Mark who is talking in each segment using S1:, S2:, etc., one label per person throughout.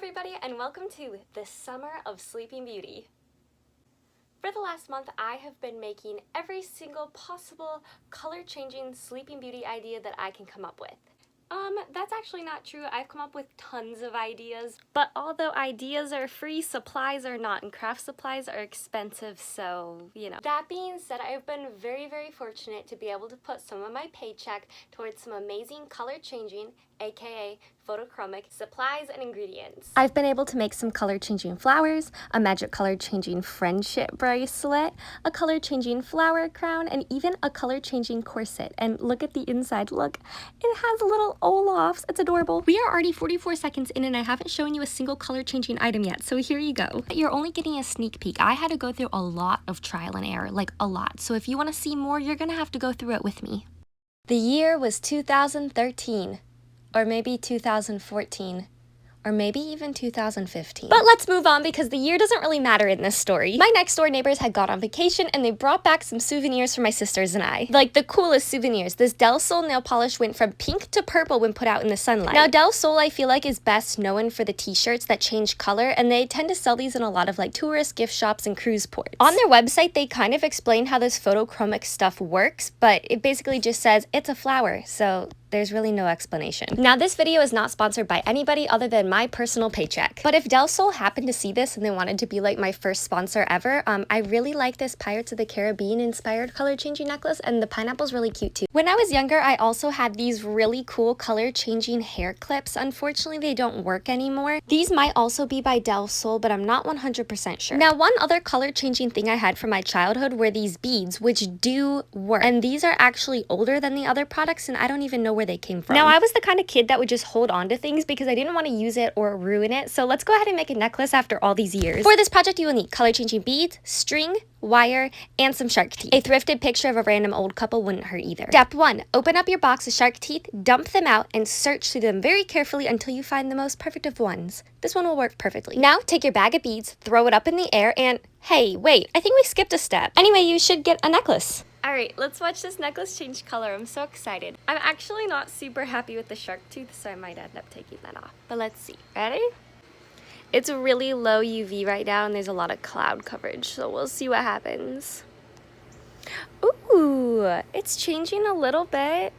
S1: everybody, and welcome to the Summer of Sleeping Beauty. For the last month, I have been making every single possible color-changing Sleeping Beauty idea that I can come up with. That's actually not true. I've come up with tons of ideas, but although ideas are free, supplies are not, and craft supplies are expensive, so, you know. That being said, I've been very, very fortunate to be able to put some of my paycheck towards some amazing color-changing, aka Photochromic, supplies and ingredients. I've been able to make some color-changing flowers, a magic color-changing friendship bracelet, a color-changing flower crown, and even a color-changing corset. And look at the inside, look. It has little Olafs. It's adorable. We are already 44 seconds in and I haven't shown you a single color-changing item yet, so here you go. You're only getting a sneak peek. I had to go through a lot of trial and error, like a lot. So if you want to see more, you're gonna have to go through it with me. The year was 2013. Or maybe 2014, or maybe even 2015. But let's move on because the year doesn't really matter in this story. My next door neighbors had gone on vacation and they brought back some souvenirs for my sisters and I. Like the coolest souvenirs. This Del Sol nail polish went from pink to purple when put out in the sunlight. Now Del Sol I feel like is best known for the t-shirts that change color, and they tend to sell these in a lot of like tourist gift shops and cruise ports. On their website they kind of explain how this photochromic stuff works, but it basically just says it's a flower, so there's really no explanation. Now this video is not sponsored by anybody other than my personal paycheck. But if Del Sol happened to see this and they wanted to be like my first sponsor ever, I really like this Pirates of the Caribbean inspired color changing necklace, and the pineapple's really cute too. When I was younger, I also had these really cool color changing hair clips. Unfortunately, they don't work anymore. These might also be by Del Sol, but I'm not 100% sure. Now one other color changing thing I had from my childhood were these beads, which do work. And these are actually older than the other products, and I don't even know where they came from. Now I was the kind of kid that would just hold on to things because I didn't want to use it or ruin it, so let's go ahead and make a necklace after all these years. For this project you will need color changing beads, string, wire, and some shark teeth. A thrifted picture of a random old couple wouldn't hurt either. Step 1. Open up your box of shark teeth, dump them out, and search through them very carefully until you find the most perfect of ones. This one will work perfectly. Now take your bag of beads, throw it up in the air, and hey, wait, I think we skipped a step. Anyway, you should get a necklace. Alright, let's watch this necklace change color. I'm so excited. I'm actually not super happy with the shark tooth, so I might end up taking that off. But let's see. Ready? It's really low UV right now and there's a lot of cloud coverage, so we'll see what happens. Ooh, it's changing a little bit.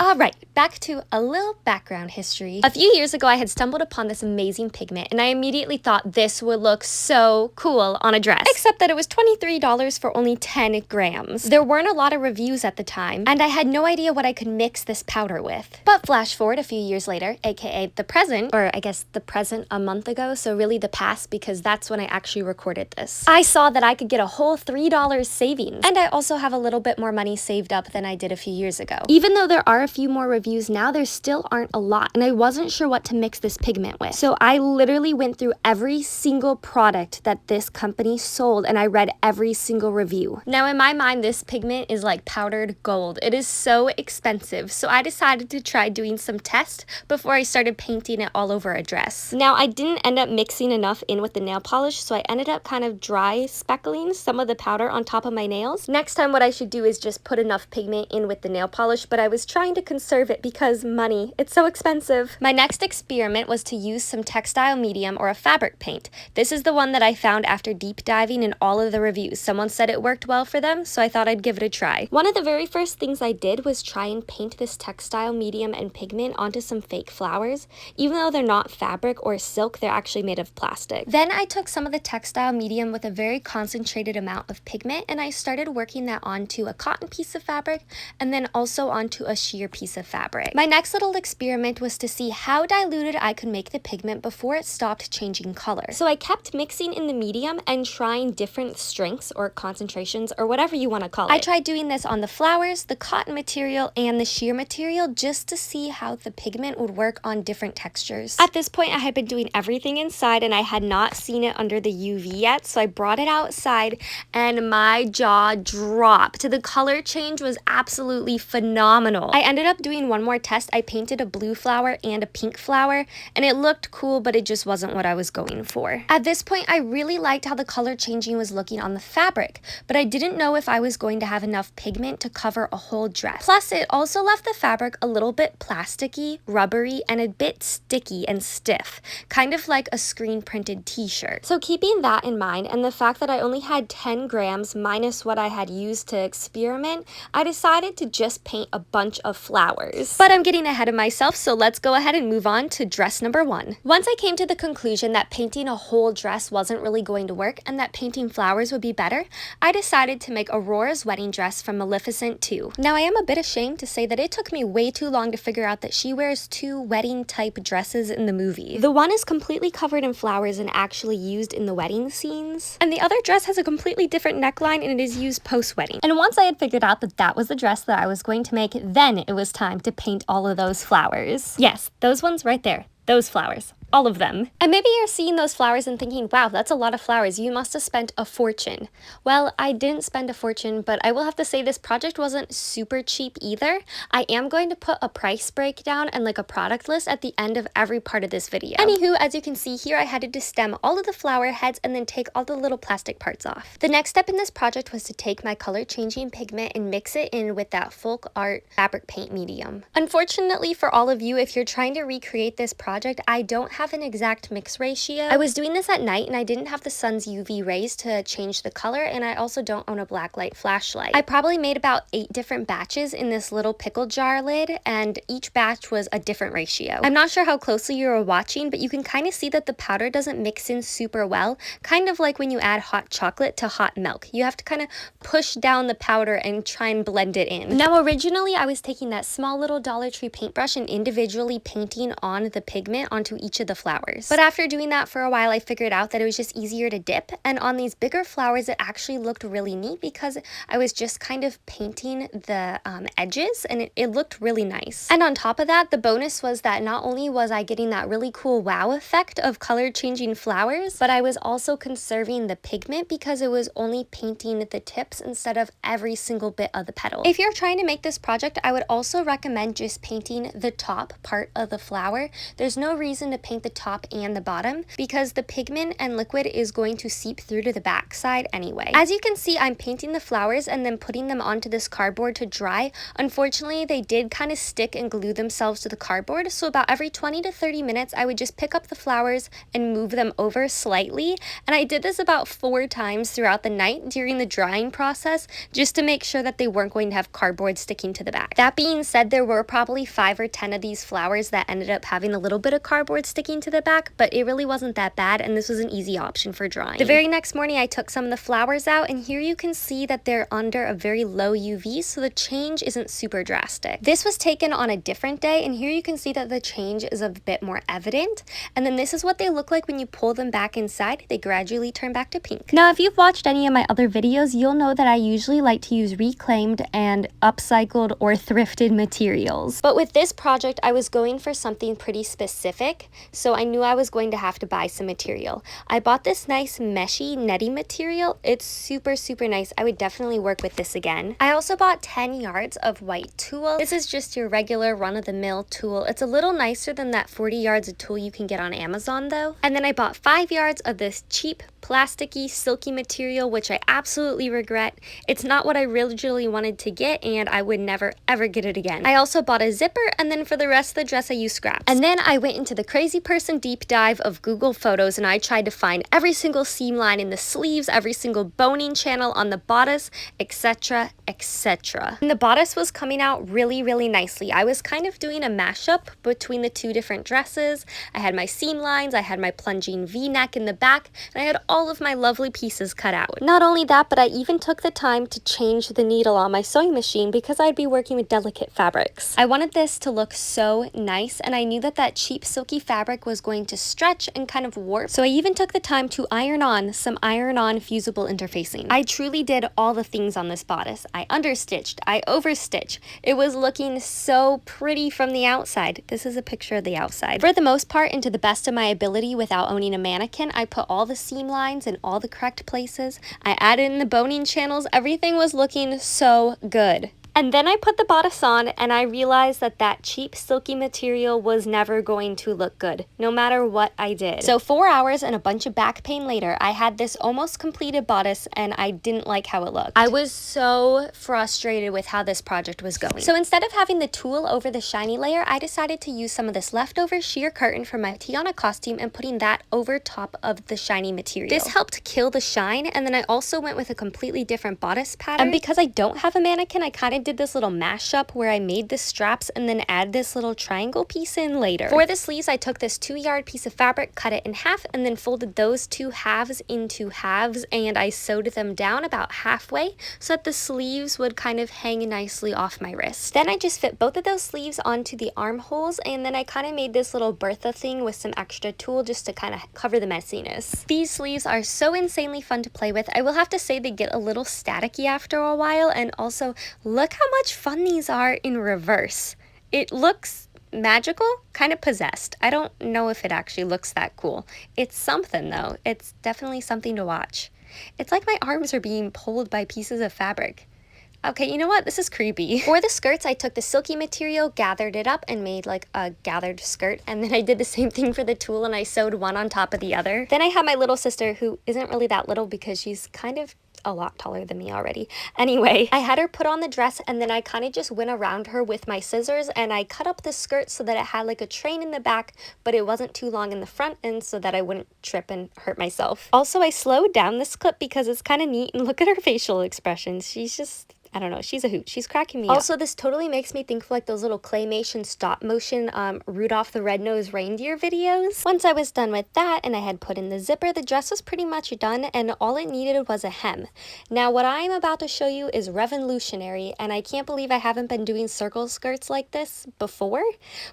S1: Alright, back to a little background history. A few years ago, I had stumbled upon this amazing pigment, and I immediately thought this would look so cool on a dress. Except that it was $23 for only 10 grams. There weren't a lot of reviews at the time, and I had no idea what I could mix this powder with. But flash forward a few years later, aka the present, or I guess the present a month ago, so really the past because that's when I actually recorded this. I saw that I could get a whole $3 savings, and I also have a little bit more money saved up than I did a few years ago. Even though there are a few more reviews now, there still aren't a lot, and I wasn't sure what to mix this pigment with. So I literally went through every single product that this company sold and I read every single review. Now in my mind, this pigment is like powdered gold. It is so expensive, so I decided to try doing some tests before I started painting it all over a dress. Now I didn't end up mixing enough in with the nail polish, so I ended up kind of dry speckling some of the powder on top of my nails. Next time what I should do is just put enough pigment in with the nail polish, but I was trying to conserve it because money. It's so expensive. My next experiment was to use some textile medium or a fabric paint. This is the one that I found after deep diving in all of the reviews. Someone said it worked well for them, so I thought I'd give it a try. One of the very first things I did was try and paint this textile medium and pigment onto some fake flowers. Even though they're not fabric or silk, they're actually made of plastic. Then I took some of the textile medium with a very concentrated amount of pigment and I started working that onto a cotton piece of fabric and then also onto a sheer piece of fabric. My next little experiment was to see how diluted I could make the pigment before it stopped changing color. So I kept mixing in the medium and trying different strengths or concentrations or whatever you want to call it. I tried doing this on the flowers, the cotton material, and the sheer material just to see how the pigment would work on different textures. At this point, I had been doing everything inside and I had not seen it under the UV yet, so I brought it outside and my jaw dropped. The color change was absolutely phenomenal. I ended up doing one more test, I painted a blue flower and a pink flower, and it looked cool, but it just wasn't what I was going for. At this point, I really liked how the color changing was looking on the fabric, but I didn't know if I was going to have enough pigment to cover a whole dress. Plus, it also left the fabric a little bit plasticky, rubbery, and a bit sticky and stiff, kind of like a screen printed t-shirt. So keeping that in mind, and the fact that I only had 10 grams minus what I had used to experiment, I decided to just paint a bunch of flowers. But I'm getting ahead of myself, so let's go ahead and move on to dress number 1. Once I came to the conclusion that painting a whole dress wasn't really going to work and that painting flowers would be better, I decided to make Aurora's wedding dress from Maleficent 2. Now, I am a bit ashamed to say that it took me way too long to figure out that she wears 2 wedding type dresses in the movie. The one is completely covered in flowers and actually used in the wedding scenes, and the other dress has a completely different neckline and it is used post-wedding. And once I had figured out that that was the dress that I was going to make, then it was time to paint all of those flowers. Yes, those ones right there. Those flowers. All of them. And maybe you're seeing those flowers and thinking, wow, that's a lot of flowers. You must have spent a fortune. Well, I didn't spend a fortune, but I will have to say this project wasn't super cheap either. I am going to put a price breakdown and like a product list at the end of every part of this video. Anywho, as you can see here, I had to stem all of the flower heads and then take all the little plastic parts off. The next step in this project was to take my color changing pigment and mix it in with that folk art fabric paint medium. Unfortunately for all of you, if you're trying to recreate this project, I don't have an exact mix ratio. I was doing this at night and I didn't have the sun's UV rays to change the color, and I also don't own a blacklight flashlight. I probably made about 8 different batches in this little pickle jar lid, and each batch was a different ratio. I'm not sure how closely you were watching, but you can kind of see that the powder doesn't mix in super well, kind of like when you add hot chocolate to hot milk. You have to kind of push down the powder and try and blend it in. Now, originally I was taking that small little Dollar Tree paintbrush and individually painting on the pigment onto each of the flowers. But after doing that for a while, I figured out that it was just easier to dip, and on these bigger flowers it actually looked really neat because I was just kind of painting the edges, and it looked really nice. And on top of that, the bonus was that not only was I getting that really cool wow effect of color changing flowers, but I was also conserving the pigment because it was only painting the tips instead of every single bit of the petal. If you're trying to make this project, I would also recommend just painting the top part of the flower. There's no reason to paint the top and the bottom because the pigment and liquid is going to seep through to the back side anyway. As you can see, I'm painting the flowers and then putting them onto this cardboard to dry. Unfortunately, they did kind of stick and glue themselves to the cardboard, so about every 20 to 30 minutes I would just pick up the flowers and move them over slightly, and I did this about 4 times throughout the night during the drying process just to make sure that they weren't going to have cardboard sticking to the back. That being said, there were probably 5 or 10 of these flowers that ended up having a little bit of cardboard sticking to the back, but it really wasn't that bad, and this was an easy option for drying. The very next morning I took some of the flowers out, and here you can see that they're under a very low UV, so the change isn't super drastic. This was taken on a different day, and here you can see that the change is a bit more evident, and then this is what they look like when you pull them back inside. They gradually turn back to pink. Now, if you've watched any of my other videos, you'll know that I usually like to use reclaimed and upcycled or thrifted materials, but with this project I was going for something pretty specific, so I knew I was going to have to buy some material. I bought this nice meshy netting material. It's super nice. I would definitely work with this again. I also bought 10 yards of white tulle. This is just your regular run-of-the-mill tulle. It's a little nicer than that 40 yards of tulle you can get on Amazon though. And then I bought 5 yards of this cheap plasticky silky material, which I absolutely regret. It's not what I originally wanted to get, and I would never ever get it again. I also bought a zipper, and then for the rest of the dress I used scraps. And then I went into the crazy person deep dive of Google Photos, and I tried to find every single seam line in the sleeves, every single boning channel on the bodice, etc, etc. And the bodice was coming out really nicely. I was kind of doing a mashup between the 2 different dresses. I had my seam lines, I had my plunging V-neck in the back, and I had all of my lovely pieces cut out. Not only that, but I even took the time to change the needle on my sewing machine because I'd be working with delicate fabrics. I wanted this to look so nice, and I knew that that cheap silky fabric was going to stretch and kind of warp, so I even took the time to iron on some iron-on fusible interfacing. I truly did all the things on this bodice. I understitched, I overstitched. It was looking so pretty from the outside. This is a picture of the outside. For the most part, and to the best of my ability without owning a mannequin, I put all the seam lines in all the correct places. I added in the boning channels. Everything was looking so good. And then I put the bodice on and I realized that that cheap silky material was never going to look good, no matter what I did. So 4 hours and a bunch of back pain later, I had this almost completed bodice and I didn't like how it looked. I was so frustrated with how this project was going. So instead of having the tulle over the shiny layer, I decided to use some of this leftover sheer curtain from my Tiana costume and putting that over top of the shiny material. This helped kill the shine, and then I also went with a completely different bodice pattern. And because I don't have a mannequin, I kind of did this little mashup where I made the straps and then add this little triangle piece in later. For the sleeves, I took this 2-yard piece of fabric, cut it in half, and then folded those 2 halves into halves, and I sewed them down about halfway so that the sleeves would kind of hang nicely off my wrist. Then I just fit both of those sleeves onto the armholes, and then I kind of made this little Bertha thing with some extra tulle just to kind of cover the messiness. These sleeves are so insanely fun to play with. I will have to say they get a little staticky after a while, and also look how much fun these are in reverse. It looks magical, kind of possessed. I don't know if it actually looks that cool. It's something though. It's definitely something to watch. It's like my arms are being pulled by pieces of fabric. Okay, you know what? This is creepy. For the skirts, I took the silky material, gathered it up, and made like a gathered skirt. And then I did the same thing for the tulle, and I sewed one on top of the other. Then I had my little sister, who isn't really that little because she's kind of a lot taller than me already. Anyway, I had her put on the dress, and then I kind of just went around her with my scissors, and I cut up the skirt so that it had like a train in the back, but it wasn't too long in the front end so that I wouldn't trip and hurt myself. Also, I slowed down this clip because it's kind of neat, and look at her facial expressions. She's just, I don't know, she's a hoot. She's cracking me up. Also, this totally makes me think of like those little claymation stop motion Rudolph the Red-Nosed Reindeer videos. Once I was done with that and I had put in the zipper, the dress was pretty much done, and all it needed was a hem. Now what I'm about to show you is revolutionary, and I can't believe I haven't been doing circle skirts like this before.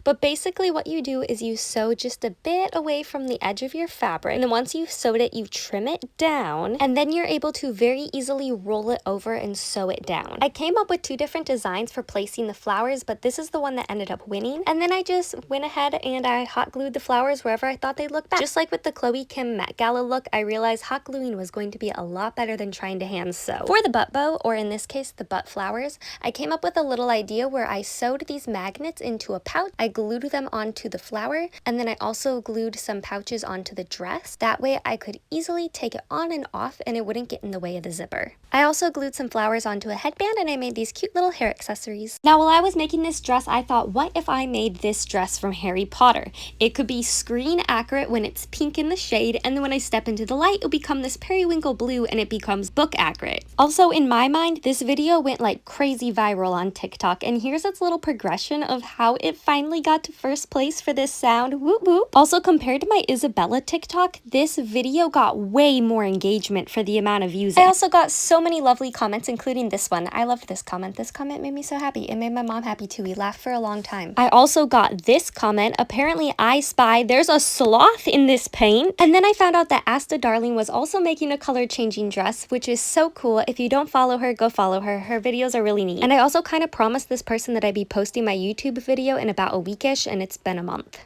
S1: But basically what you do is you sew just a bit away from the edge of your fabric, and then once you've sewed it, you trim it down, and then you're able to very easily roll it over and sew it down. I came up with 2 different designs for placing the flowers, but this is the one that ended up winning. And then I just went ahead and I hot glued the flowers wherever I thought they'd look best. Just like with the Chloe Kim Met Gala look, I realized hot gluing was going to be a lot better than trying to hand sew. For the butt bow, or in this case the butt flowers, I came up with a little idea where I sewed these magnets into a pouch. I glued them onto the flower, and then I also glued some pouches onto the dress. That way I could easily take it on and off and it wouldn't get in the way of the zipper. I also glued some flowers onto a headband, and I made these cute little hair accessories. Now while I was making this dress, I thought, what if I made this dress from Harry Potter? It could be screen accurate when it's pink in the shade, and then when I step into the light, it'll become this periwinkle blue and it becomes book accurate. Also, in my mind, this video went like crazy viral on TikTok, and here's its little progression of how it finally got to first place for this sound. Whoop whoop. Also, compared to my Isabella TikTok, this video got way more engagement for the amount of views. I also got so many lovely comments, including this one. I loved this comment. This comment made me so happy. It made my mom happy too. We laughed for a long time. I also got this comment. Apparently, I spy there's a sloth in this paint. And then I found out that Asta Darling was also making a color changing dress, which is so cool. If you don't follow her, go follow her. Her videos are really neat. And I also kind of promised this person that I'd be posting my YouTube video in about a weekish, and it's been a month.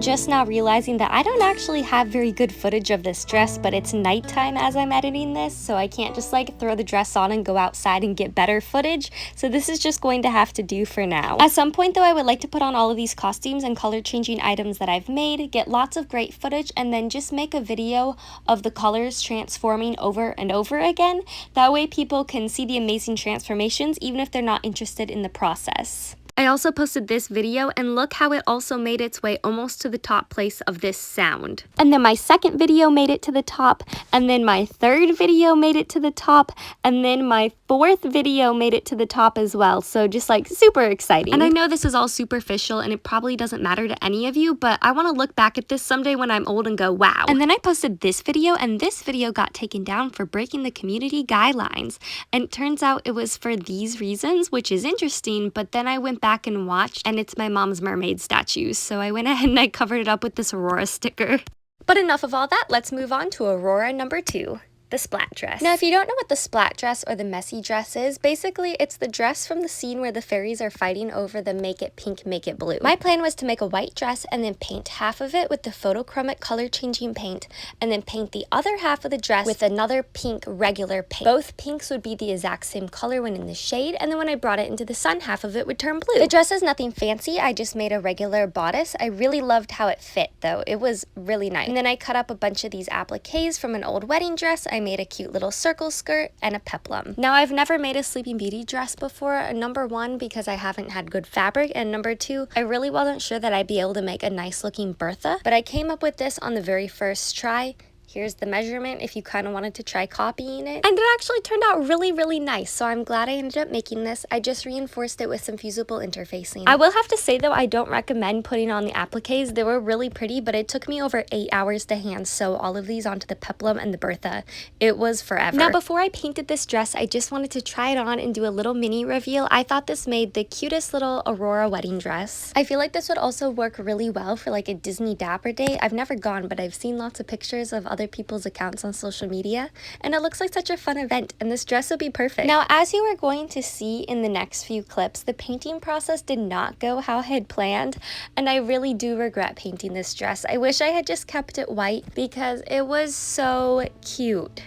S1: just now realizing that I don't actually have very good footage of this dress, but it's nighttime as I'm editing this, so I can't just like throw the dress on and go outside and get better footage, so this is just going to have to do for now. At some point though, I would like to put on all of these costumes and color changing items that I've made, get lots of great footage, and then just make a video of the colors transforming over and over again. That way people can see the amazing transformations even if they're not interested in the process. I also posted this video, and look how it also made its way almost to the top place of this sound. And then my second video made it to the top, and then my third video made it to the top, and then my fourth video made it to the top as well. So just like super exciting. And I know this is all superficial and it probably doesn't matter to any of you, but I want to look back at this someday when I'm old and go, wow. And then I posted this video, and this video got taken down for breaking the community guidelines. And it turns out it was for these reasons, which is interesting, but then I went back and watched, and it's my mom's mermaid statues, so I went ahead and I covered it up with this Aurora sticker. But enough of all that, let's move on to Aurora number 2. The splat dress. Now, if you don't know what the splat dress or the messy dress is, basically it's the dress from the scene where the fairies are fighting over the make it pink, make it blue. My plan was to make a white dress and then paint half of it with the Photochromic color changing paint, and then paint the other half of the dress with another pink regular paint. Both pinks would be the exact same color when in the shade, and then when I brought it into the sun, half of it would turn blue. The dress is nothing fancy. I just made a regular bodice. I really loved how it fit though. It was really nice. And then I cut up a bunch of these appliques from an old wedding dress. I made a cute little circle skirt and a peplum. Now, I've never made a Sleeping Beauty dress before. Number one, because I haven't had good fabric, and number two, I really wasn't sure that I'd be able to make a nice looking Bertha, but I came up with this on the very first try. Here's the measurement if you kind of wanted to try copying it. And it actually turned out really, really nice, so I'm glad I ended up making this. I just reinforced it with some fusible interfacing. I will have to say though, I don't recommend putting on the appliques. They were really pretty, but it took me over 8 hours to hand sew all of these onto the peplum and the Bertha. It was forever. Now, before I painted this dress, I just wanted to try it on and do a little mini reveal. I thought this made the cutest little Aurora wedding dress. I feel like this would also work really well for like a Disney Dapper Day. I've never gone, but I've seen lots of pictures of other people's accounts on social media, and it looks like such a fun event, and this dress would be perfect. Now, as you are going to see in the next few clips, the painting process did not go how I had planned, and I really do regret painting this dress. I wish I had just kept it white because it was so cute.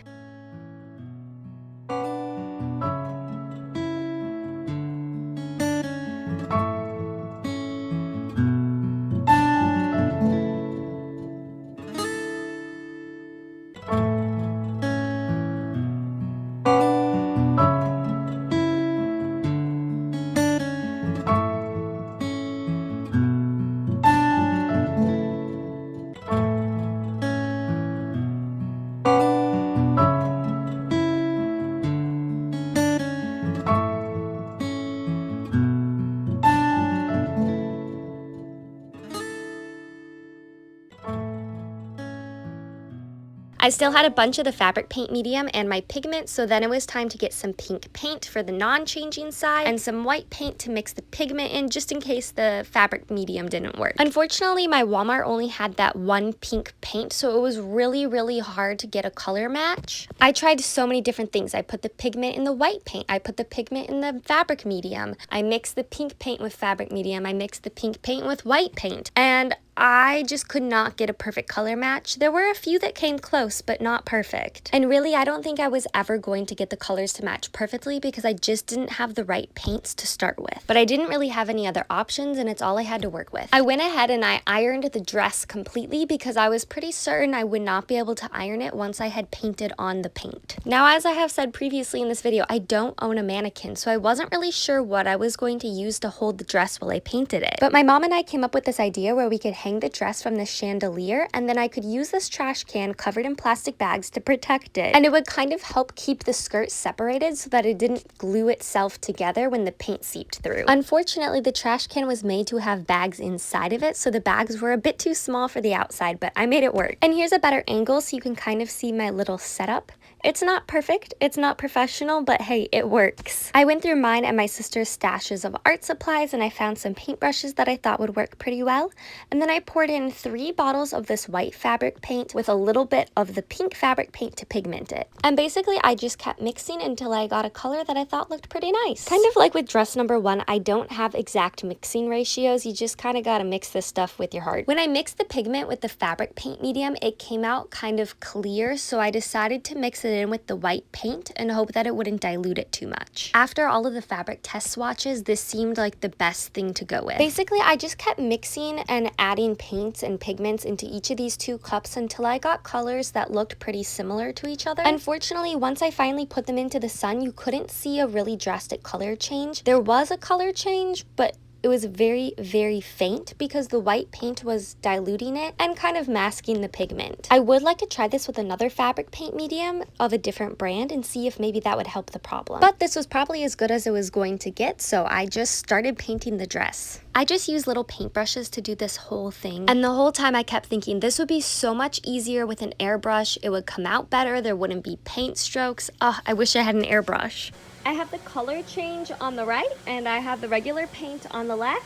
S1: I still had a bunch of the fabric paint medium and my pigment, so then it was time to get some pink paint for the non-changing side and some white paint to mix the pigment in just in case the fabric medium didn't work. Unfortunately, my Walmart only had that one pink paint, so it was really, really hard to get a color match. I tried so many different things. I put the pigment in the white paint. I put the pigment in the fabric medium. I mixed the pink paint with fabric medium. I mixed the pink paint with white paint. And I just could not get a perfect color match. There were a few that came close, but not perfect. And really, I don't think I was ever going to get the colors to match perfectly because I just didn't have the right paints to start with. But I didn't really have any other options, and it's all I had to work with. I went ahead and I ironed the dress completely because I was pretty certain I would not be able to iron it once I had painted on the paint. Now, as I have said previously in this video, I don't own a mannequin, so I wasn't really sure what I was going to use to hold the dress while I painted it. But my mom and I came up with this idea where we could hang the dress from the chandelier, and then I could use this trash can covered in plastic bags to protect it, and it would kind of help keep the skirt separated so that it didn't glue itself together when the paint seeped through. Unfortunately, the trash can was made to have bags inside of it, so the bags were a bit too small for the outside, but I made it work. And here's a better angle so you can kind of see my little setup. It's not perfect, it's not professional, but hey, it works. I went through mine and my sister's stashes of art supplies, and I found some paintbrushes that I thought would work pretty well. And then I I poured in 3 bottles of this white fabric paint with a little bit of the pink fabric paint to pigment it. And basically I just kept mixing until I got a color that I thought looked pretty nice. Kind of like with dress number 1, I don't have exact mixing ratios. You just kind of got to mix this stuff with your heart. When I mixed the pigment with the fabric paint medium, it came out kind of clear, so I decided to mix it in with the white paint and hope that it wouldn't dilute it too much. After all of the fabric test swatches, this seemed like the best thing to go with. Basically, I just kept mixing and adding paints and pigments into each of these 2 cups until I got colors that looked pretty similar to each other. Unfortunately, once I finally put them into the sun, you couldn't see a really drastic color change. There was a color change, but it was very, very faint because the white paint was diluting it and kind of masking the pigment. I would like to try this with another fabric paint medium of a different brand and see if maybe that would help the problem. But this was probably as good as it was going to get, so I just started painting the dress. I just use little paintbrushes to do this whole thing, and the whole time I kept thinking this would be so much easier with an airbrush. It would come out better, there wouldn't be paint strokes. I wish I had an airbrush. I have the color change on the right and I have the regular paint on the left.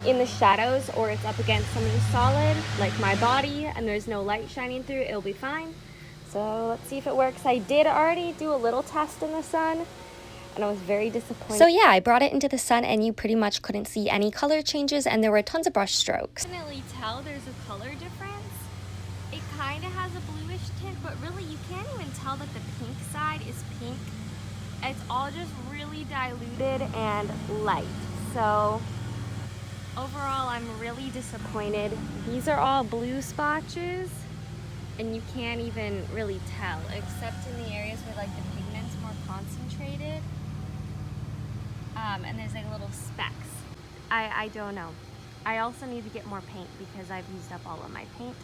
S1: In the shadows, or it's up against something solid like my body and there's no light shining through, it'll be fine. So let's see if it works. I did already do a little test in the sun and I was very disappointed. So yeah, I brought it into the sun and you pretty much couldn't see any color changes and there were tons of brush strokes. You can definitely tell there's a color difference. It kind of has a bluish tint, but really you can't even tell that the pink side is pink. It's all just really diluted and light. So overall, I'm really disappointed. These are all blue spotches and you can't even really tell, except in the areas where like the pigment's more concentrated. And there's like little specks. I don't know. I also need to get more paint because I've used up all of my paint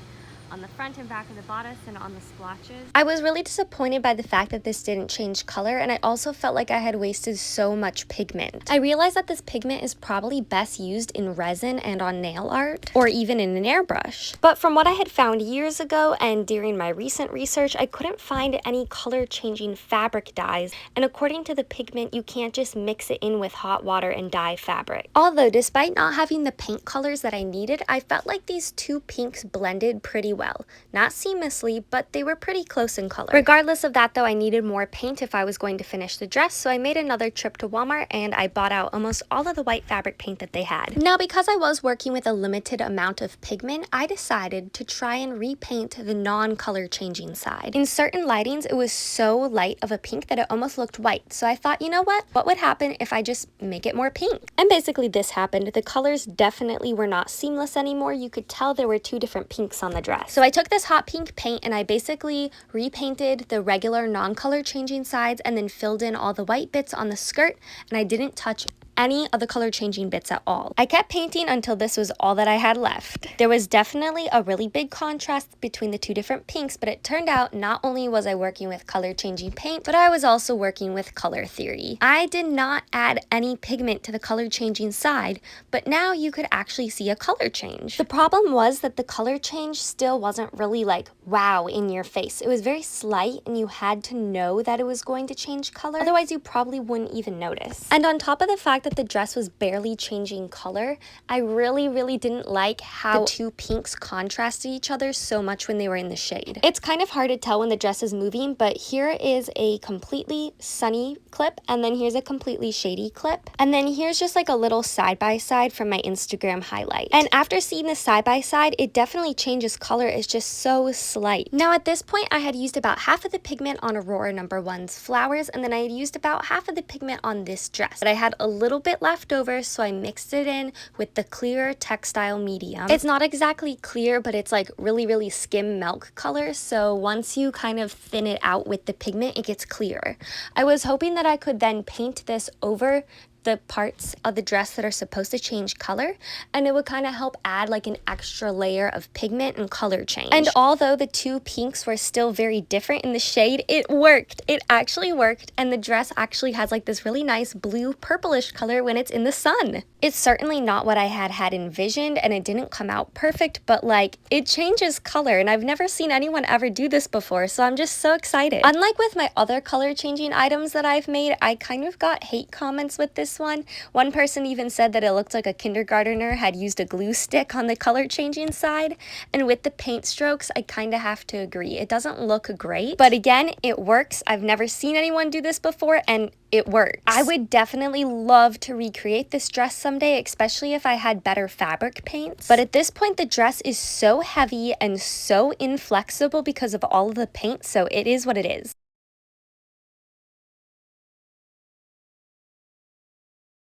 S1: on the front and back of the bodice and on the splotches. I was really disappointed by the fact that this didn't change color, and I also felt like I had wasted so much pigment. I realized that this pigment is probably best used in resin and on nail art, or even in an airbrush. But from what I had found years ago and during my recent research, I couldn't find any color changing fabric dyes, and according to the pigment, you can't just mix it in with hot water and dye fabric. Although, despite not having the paint colors that I needed, I felt like these 2 pinks blended pretty well. Not seamlessly, but they were pretty close in color. Regardless of that though, I needed more paint if I was going to finish the dress, so I made another trip to Walmart and I bought out almost all of the white fabric paint that they had. Now, because I was working with a limited amount of pigment, I decided to try and repaint the non-color changing side. In certain lightings, it was so light of a pink that it almost looked white, so I thought, you know what would happen if I just make it more pink? And basically this happened. The colors definitely were not seamless anymore. You could tell there were 2 different pinks on the dress. So I took this hot pink paint and I basically repainted the regular non-color changing sides and then filled in all the white bits on the skirt, and I didn't touch any of the color changing bits at all. I kept painting until this was all that I had left. There was definitely a really big contrast between the 2 different pinks, but it turned out not only was I working with color changing paint, but I was also working with color theory. I did not add any pigment to the color changing side, but now you could actually see a color change. The problem was that the color change still wasn't really like wow in your face. It was very slight and you had to know that it was going to change color, otherwise you probably wouldn't even notice. And on top of the fact that the dress was barely changing color, I really didn't like how the 2 pinks contrasted each other so much when they were in the shade. It's kind of hard to tell when the dress is moving, but here is a completely sunny clip, and then here's a completely shady clip, and then here's just like a little side-by-side from my Instagram highlight. And after seeing the side-by-side, it definitely changes color. It's just so slight. Now at this point, I had used about half of the pigment on Aurora number 1's flowers, and then I had used about half of the pigment on this dress. But I had a little bit left over, so I mixed it in with the clearer textile medium. It's not exactly clear, but it's like really skim milk color, so once you kind of thin it out with the pigment, it gets clearer. I was hoping that I could then paint this over the parts of the dress that are supposed to change color, and it would kind of help add like an extra layer of pigment and color change. And although the 2 pinks were still very different in the shade, it worked. It actually worked, and the dress actually has like this really nice blue purplish color when it's in the sun. It's certainly not what I had envisioned, and it didn't come out perfect, but like it changes color, and I've never seen anyone ever do this before, so I'm just so excited. Unlike with my other color changing items that I've made, I kind of got hate comments with this this one. One person even said that it looked like a kindergartner had used a glue stick on the color changing side. And with the paint strokes, I kind of have to agree. It doesn't look great, but again, it works. I've never seen anyone do this before, and it works. I would definitely love to recreate this dress someday, especially if I had better fabric paints. But at this point, the dress is so heavy and so inflexible because of all of the paint, so it is what it is.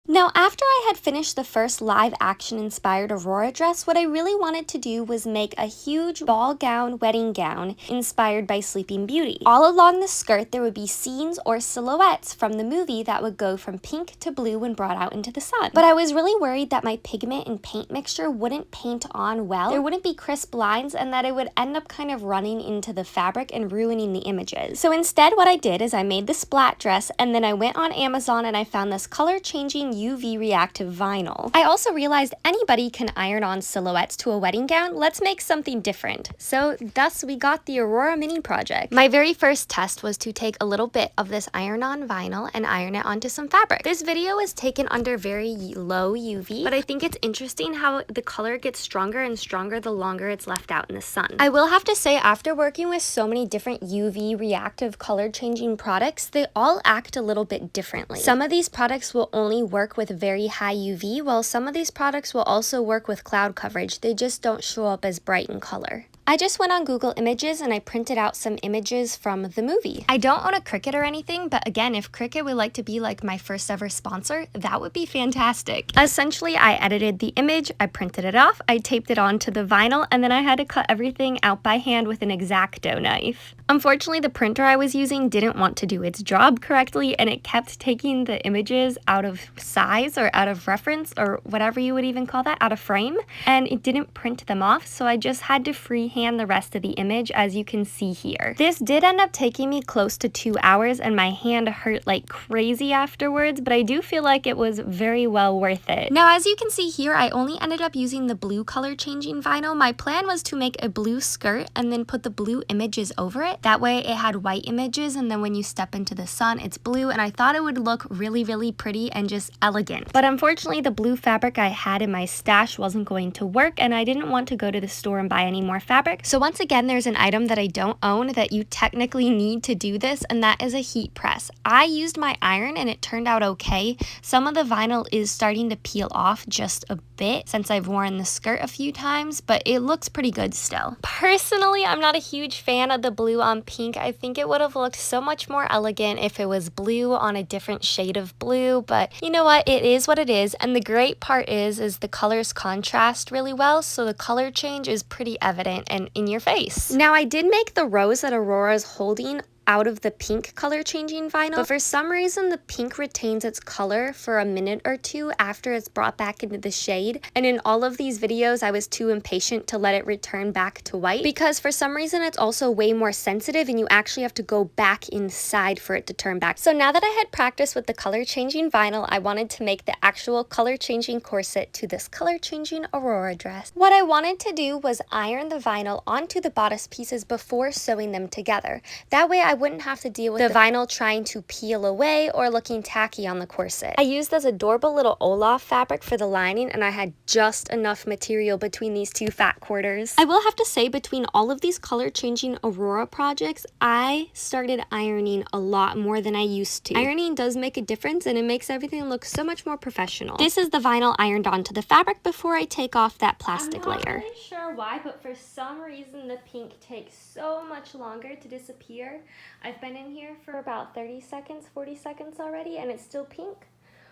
S1: Now, after I had finished the first live action inspired Aurora dress, what I really wanted to do was make a huge ball gown, wedding gown inspired by Sleeping Beauty. All along the skirt, there would be scenes or silhouettes from the movie that would go from pink to blue when brought out into the sun. But I was really worried that my pigment and paint mixture wouldn't paint on well, there wouldn't be crisp lines, and that it would end up kind of running into the fabric and ruining the images. So instead, what I did is I made the splat dress, and then I went on Amazon and I found this color changing UV reactive vinyl. I also realized anybody can iron on silhouettes to a wedding gown. Let's make something different. So thus we got the Aurora mini project. My very first test was to take a little bit of this iron-on vinyl and iron it onto some fabric. This video is taken under very low UV, but I think it's interesting how the color gets stronger and stronger the longer it's left out in the sun. I will have to say, after working with so many different UV reactive color changing products, they all act a little bit differently. Some of these products will only work with very high UV, while some of these products will also work with cloud coverage. They just don't show up as bright in color. I just went on Google Images and I printed out some images from the movie. I don't own a Cricut or anything, but again, if Cricut would like to be like my first ever sponsor, that would be fantastic. Essentially, I edited the image, I printed it off, I taped it onto the vinyl, and then I had to cut everything out by hand with an X-Acto knife. Unfortunately, the printer I was using didn't want to do its job correctly, and it kept taking the images out of size or out of reference, or whatever you would even call that, out of frame, and it didn't print them off, so I just had to freehand the rest of the image, as you can see here. This did end up taking me close to 2 hours, and my hand hurt like crazy afterwards, but I do feel like it was very well worth it. Now, as you can see here, I only ended up using the blue color changing vinyl. My plan was to make a blue skirt and then put the blue images over it. That way it had white images, and then when you step into the sun, it's blue, and I thought it would look really, really pretty and just elegant. But unfortunately, the blue fabric I had in my stash wasn't going to work, and I didn't want to go to the store and buy any more fabric. So once again, there's an item that I don't own that you technically need to do this, and that is a heat press. I used my iron and it turned out okay. Some of the vinyl is starting to peel off just a bit since I've worn the skirt a few times, but it looks pretty good still. Personally, I'm not a huge fan of the blue on pink. I think it would have looked so much more elegant if it was blue on a different shade of blue, but you know what? It is what it is, and the great part is the colors contrast really well, so the color change is pretty evident and in your face. Now, I did make the rose that Aurora's holding out of the pink color changing vinyl, but for some reason the pink retains its color for a minute or two after it's brought back into the shade, and in all of these videos I was too impatient to let it return back to white, because for some reason it's also way more sensitive and you actually have to go back inside for it to turn back. So now that I had practiced with the color changing vinyl, I wanted to make the actual color changing corset to this color changing Aurora dress. What I wanted to do was iron the vinyl onto the bodice pieces before sewing them together. That way I wouldn't have to deal with the vinyl trying to peel away or looking tacky on the corset. I used this adorable little Olaf fabric for the lining, and I had just enough material between these two fat quarters. I will have to say, between all of these color changing Aurora projects, I started ironing a lot more than I used to. Ironing does make a difference, and it makes everything look so much more professional. This is the vinyl ironed onto the fabric before I take off that plastic layer. I'm not really sure why, but for some reason the pink takes so much longer to disappear. I've been in here for about 30 seconds, 40 seconds already, and it's still pink,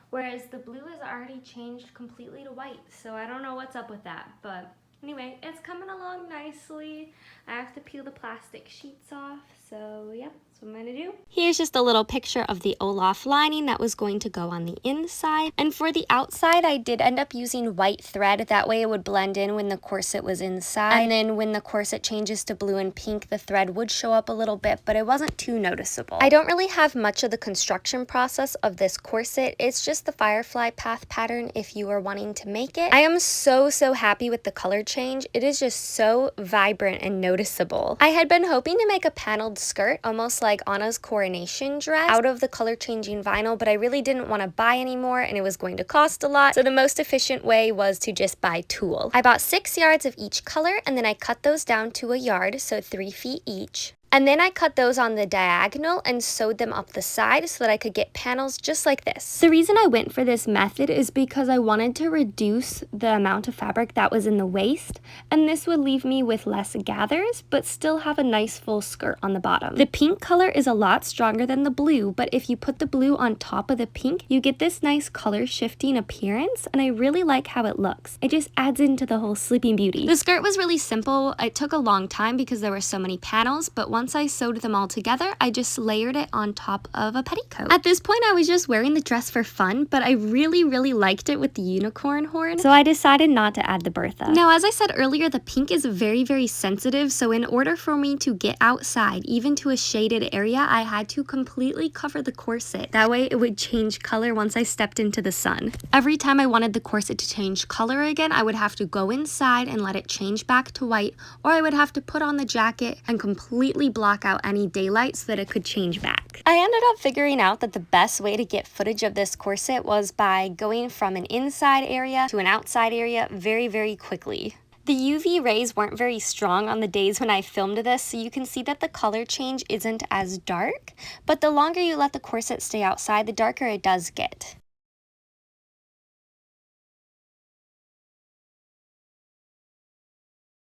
S1: whereas the blue has already changed completely to white, so I don't know what's up with that, but anyway, it's coming along nicely. I have to peel the plastic sheets off, so yep, that's what I'm gonna do. Here's just a little picture of the Olaf lining that was going to go on the inside, and for the outside I did end up using white thread. That way it would blend in when the corset was inside, and then when the corset changes to blue and pink, the thread would show up a little bit, but it wasn't too noticeable. I don't really have much of the construction process of this corset. It's just the firefly path pattern if you are wanting to make it. I am so happy with the color change. It is just so vibrant and noticeable. I had been hoping to make a paneled skirt, almost like like Anna's coronation dress out of the color changing vinyl, but I really didn't want to buy anymore and it was going to cost a lot. So the most efficient way was to just buy tulle. I bought 6 yards of each color and then I cut those down to a yard, so 3 feet each. And then I cut those on the diagonal and sewed them up the side so that I could get panels just like this. The reason I went for this method is because I wanted to reduce the amount of fabric that was in the waist, and this would leave me with less gathers, but still have a nice full skirt on the bottom. The pink color is a lot stronger than the blue, but if you put the blue on top of the pink, you get this nice color shifting appearance, and I really like how it looks. It just adds into the whole Sleeping Beauty. The skirt was really simple. It took a long time because there were so many panels, but once I sewed them all together, I just layered it on top of a petticoat. At this point, I was just wearing the dress for fun, but I really liked it with the unicorn horn, so I decided not to add the Bertha. Now, as I said earlier, the pink is very sensitive, so in order for me to get outside, even to a shaded area, I had to completely cover the corset. That way, it would change color once I stepped into the sun. Every time I wanted the corset to change color again, I would have to go inside and let it change back to white, or I would have to put on the jacket and completely block out any daylight so that it could change back. I ended up figuring out that the best way to get footage of this corset was by going from an inside area to an outside area very quickly. The UV rays weren't very strong on the days when I filmed this, so you can see that the color change isn't as dark, but the longer you let the corset stay outside, the darker it does get.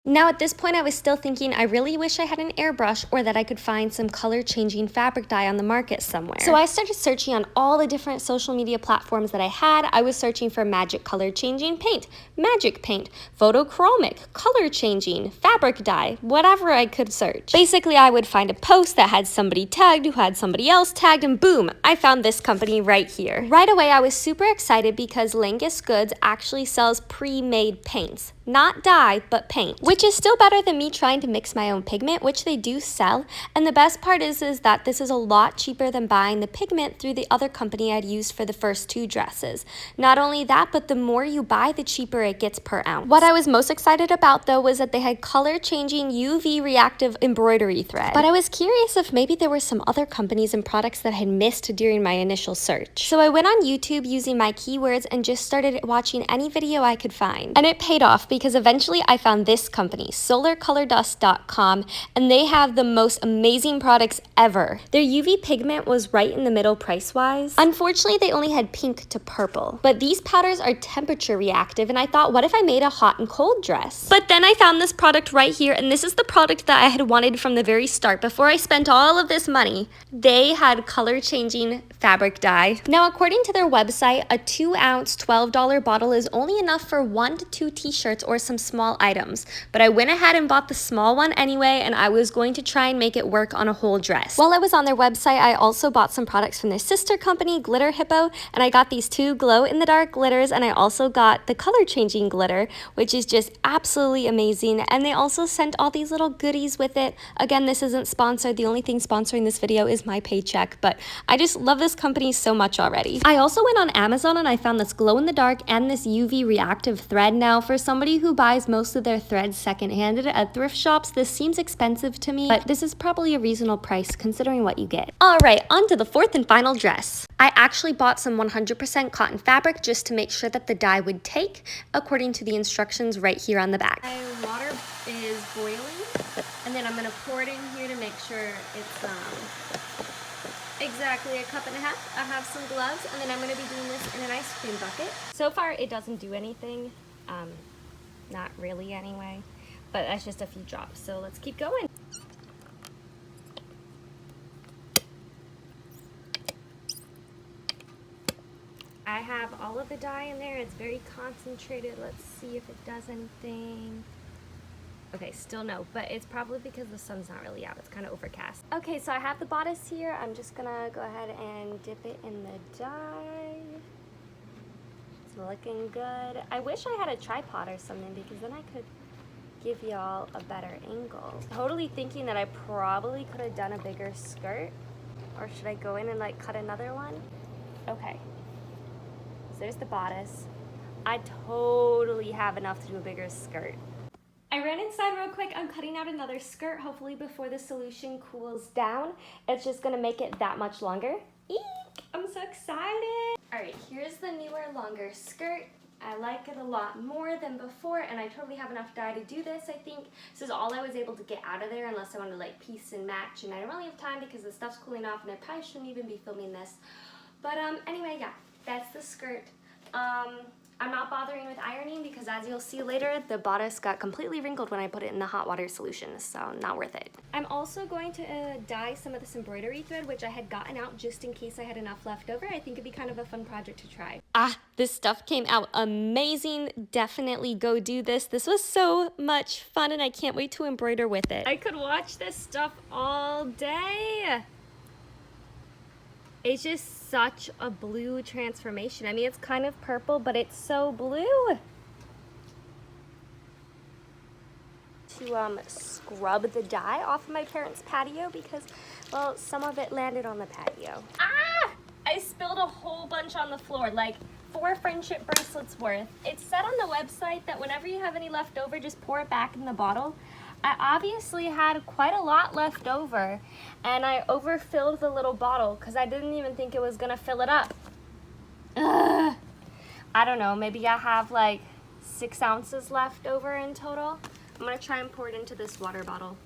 S1: Now at this point I was still thinking I really wish I had an airbrush or that I could find some color changing fabric dye on the market somewhere. So I started searching on all the different social media platforms that I had. I was searching for magic color changing paint, magic paint, photochromic, color changing, fabric dye, whatever I could search. Basically I would find a post that had somebody tagged who had somebody else tagged, and boom, I found this company right here. Right away I was super excited because Langus Goods actually sells pre-made paints. Not dye, but paint, which is still better than me trying to mix my own pigment, which they do sell. And the best part is that this is a lot cheaper than buying the pigment through the other company I'd used for the first 2 dresses. Not only that, but the more you buy, the cheaper it gets per ounce. What I was most excited about though was that they had color changing UV reactive embroidery thread. But I was curious if maybe there were some other companies and products that I had missed during my initial search. So I went on YouTube using my keywords and just started watching any video I could find. And it paid off, because eventually I found this company, SolorColorDust.com, and they have the most amazing products ever. Their UV pigment was right in the middle price-wise. Unfortunately, they only had pink to purple, but these powders are temperature reactive, and I thought, what if I made a hot and cold dress? But then I found this product right here, and this is the product that I had wanted from the very start. Before I spent all of this money, they had color-changing fabric dye. Now, according to their website, a 2-ounce $12 bottle is only enough for 1 to 2 t-shirts or some small items, but I went ahead and bought the small one anyway, and I was going to try and make it work on a whole dress. While I was on their website, I also bought some products from their sister company, Glitter Hippo, and I got these 2 glow-in-the-dark glitters, and I also got the color-changing glitter, which is just absolutely amazing, and they also sent all these little goodies with it. Again, this isn't sponsored. The only thing sponsoring this video is my paycheck, but I just love this company so much already. I also went on Amazon and I found this glow-in-the-dark and this UV reactive thread. Now, for somebody who buys most of their threads second-handed at thrift shops, this seems expensive to me, but this is probably a reasonable price considering what you get. Alright, on to the 4th and final dress. I actually bought some 100% cotton fabric just to make sure that the dye would take according to the instructions right here on the back. My water is boiling, and then I'm going to pour it in here to make sure it's exactly a cup and a half. I have some gloves, and then I'm going to be doing this in an ice cream bucket. So far it doesn't do anything. Not really anyway, but that's just a few drops, so let's keep going. I have all of the dye in there. It's very concentrated. Let's see if it does anything. Okay, still no, but it's probably because the sun's not really out. It's kind of overcast. Okay, so I have the bodice here. I'm just gonna go ahead and dip it in the dye. It's looking good. I wish I had a tripod or something, because then I could give y'all a better angle. Totally thinking that I probably could have done a bigger skirt, or should I go in and like cut another one? Okay, so there's the bodice. I totally have enough to do a bigger skirt. I ran inside real quick. I'm cutting out another skirt, hopefully before the solution cools down. It's just gonna make it that much longer. Eek! I'm so excited. All right, here's the newer, longer skirt. I like it a lot more than before, and I totally have enough dye to do this, I think. This is all I was able to get out of there unless I wanted to like piece and match, and I don't really have time because the stuff's cooling off, and I probably shouldn't even be filming this. But anyway, yeah, that's the skirt. I'm not bothering with ironing because, as you'll see later, the bodice got completely wrinkled when I put it in the hot water solution, so not worth it. I'm also going to dye some of this embroidery thread, which I had gotten out just in case I had enough left over. I think it'd be kind of a fun project to try. This stuff came out amazing. Definitely go do this. This was so much fun, and I can't wait to embroider with it. I could watch this stuff all day. It's just such a blue transformation. I mean, it's kind of purple, but it's so blue. To scrub the dye off of my parents' patio because, well, some of it landed on the patio. I spilled a whole bunch on the floor, like 4 friendship bracelets worth. It said on the website that whenever you have any left over, just pour it back in the bottle. I obviously had quite a lot left over, and I overfilled the little bottle because I didn't even think it was gonna fill it up. Ugh. I don't know, maybe I have like 6 ounces left over in total. I'm gonna try and pour it into this water bottle.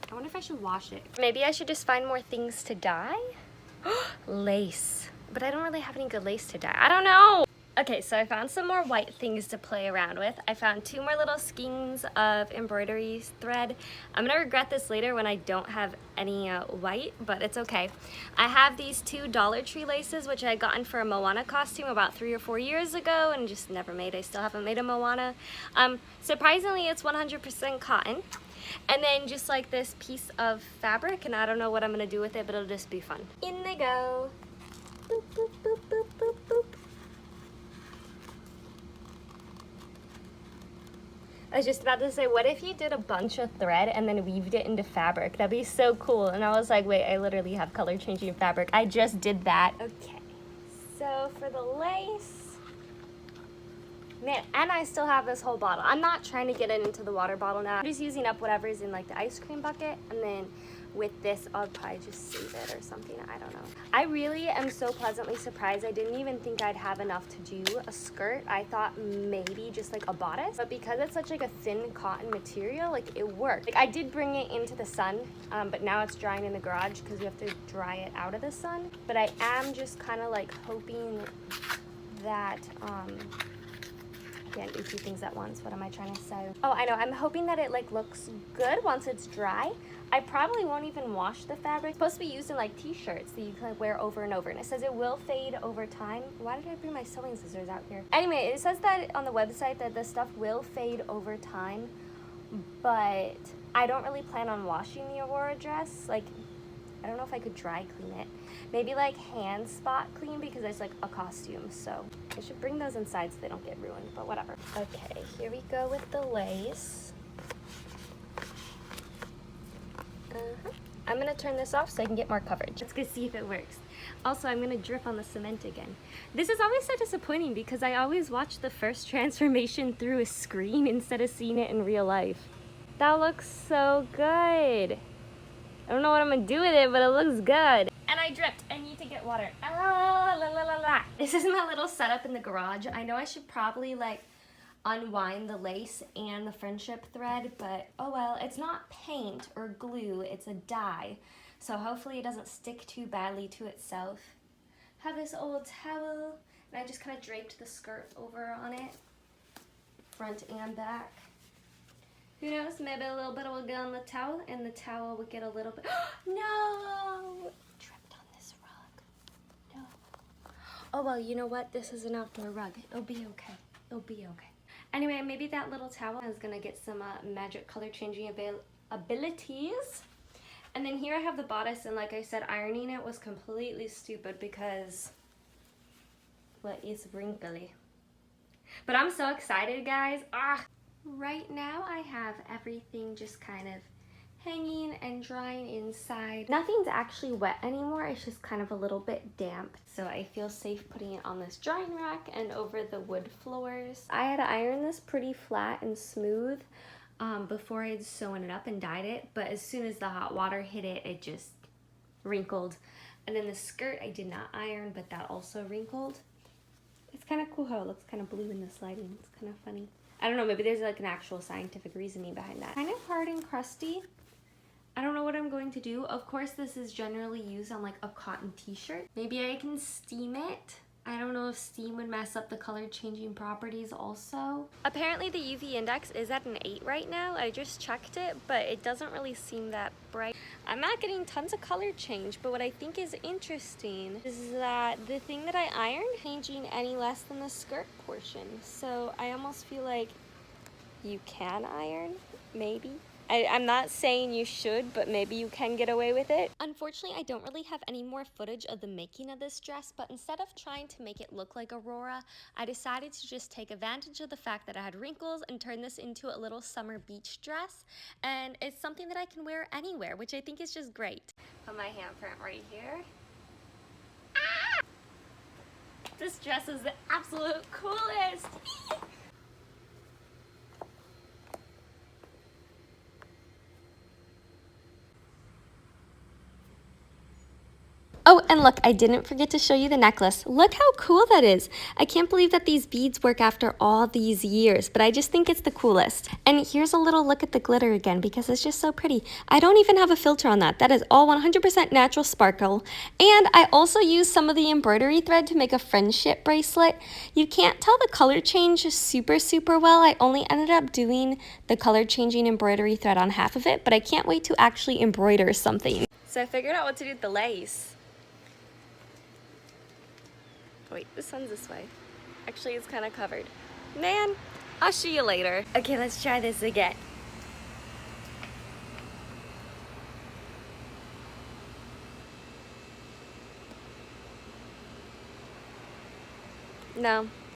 S1: I wonder if I should wash it. Maybe I should just find more things to dye? Lace. But I don't really have any good lace to dye. I don't know. Okay, so I found some more white things to play around with. I found 2 more little skeins of embroidery thread. I'm gonna regret this later when I don't have any white, but it's okay. I have these 2 Dollar Tree laces, which I had gotten for a Moana costume about 3 or 4 years ago and just never made. I still haven't made a Moana. Surprisingly, it's 100% cotton. And then just like this piece of fabric, and I don't know what I'm gonna do with it, but it'll just be fun. In they go. Boop, boop, boop, boop, boop, boop. I was just about to say, what if you did a bunch of thread and then weaved it into fabric? That'd be so cool. And I was like, wait, I literally have color changing fabric. I just did that. Okay, so for the lace, man, and I still have this whole bottle. I'm not trying to get it into the water bottle now. I'm just using up whatever's in like the ice cream bucket, and then with this, I'll probably just save it or something. I don't know. I really am so pleasantly surprised. I didn't even think I'd have enough to do a skirt. I thought maybe just like a bodice, but because it's such like a thin cotton material, like it worked. Like I did bring it into the sun, but now it's drying in the garage because you have to dry it out of the sun. But I am just kind of like hoping that, I can't do 2 things at once. What am I trying to say? Oh, I know. I'm hoping that it like looks good once it's dry. I probably won't even wash the fabric. It's supposed to be used in like t-shirts that you can like wear over and over, and it says it will fade over time. Why did I bring my sewing scissors out here? Anyway, it says that on the website that this stuff will fade over time, but I don't really plan on washing the Aurora dress. Like, I don't know if I could dry clean it. Maybe like hand spot clean because it's like a costume, so I should bring those inside so they don't get ruined, but whatever. Okay, here we go with the lace. I'm gonna turn this off so I can get more coverage. Let's go see if it works. Also, I'm gonna drip on the cement again. This is always so disappointing because I always watch the first transformation through a screen instead of seeing it in real life. That looks so good. I don't know what I'm gonna do with it, but it looks good. And I dripped. I need to get water. Ah, la, la, la, la. This is my little setup in the garage. I know I should probably like unwind the lace and the friendship thread, but oh well. It's not paint or glue, it's a dye, so hopefully it doesn't stick too badly to itself. Have this old towel, and I just kind of draped the skirt over on it, front and back. Who knows, maybe a little bit will go on the towel, and the towel will get a little bit no, dripped on this rug. No. Oh well, you know what, this is an outdoor rug, it'll be okay. It'll be okay. Anyway, maybe that little towel is gonna get some magic color changing abilities. And then here I have the bodice, and like I said, ironing it was completely stupid because, well, it's wrinkly. But I'm so excited, guys. Right now I have everything just kind of hanging and drying inside. Nothing's actually wet anymore, it's just kind of a little bit damp. So I feel safe putting it on this drying rack and over the wood floors. I had to iron this pretty flat and smooth before I'd sewn it up and dyed it, but as soon as the hot water hit it, it just wrinkled. And then the skirt I did not iron, but that also wrinkled. It's kind of cool how it looks kind of blue in this lighting. It's kind of funny. I don't know, maybe there's like an actual scientific reasoning behind that. Kind of hard and crusty. I don't know what I'm going to do. Of course, this is generally used on like a cotton t-shirt. Maybe I can steam it. I don't know if steam would mess up the color changing properties also. Apparently the UV index is at an 8 right now. I just checked it, but it doesn't really seem that bright. I'm not getting tons of color change, but what I think is interesting is that the thing that I ironed changing any less than the skirt portion. So I almost feel like you can iron, maybe. I'm not saying you should, but maybe you can get away with it. Unfortunately, I don't really have any more footage of the making of this dress, but instead of trying to make it look like Aurora, I decided to just take advantage of the fact that I had wrinkles and turn this into a little summer beach dress. And it's something that I can wear anywhere, which I think is just great. Put my handprint right here. Ah! This dress is the absolute coolest. Oh, and look, I didn't forget to show you the necklace. Look how cool that is. I can't believe that these beads work after all these years, but I just think it's the coolest. And here's a little look at the glitter again because it's just so pretty. I don't even have a filter on that. That is all 100% natural sparkle. And I also used some of the embroidery thread to make a friendship bracelet. You can't tell the color change super well. I only ended up doing the color changing embroidery thread on half of it, but I can't wait to actually embroider something. So I figured out what to do with the lace. Wait, the sun's this way. Actually, it's kind of covered. Man, I'll show you later. Okay, let's try this again. No,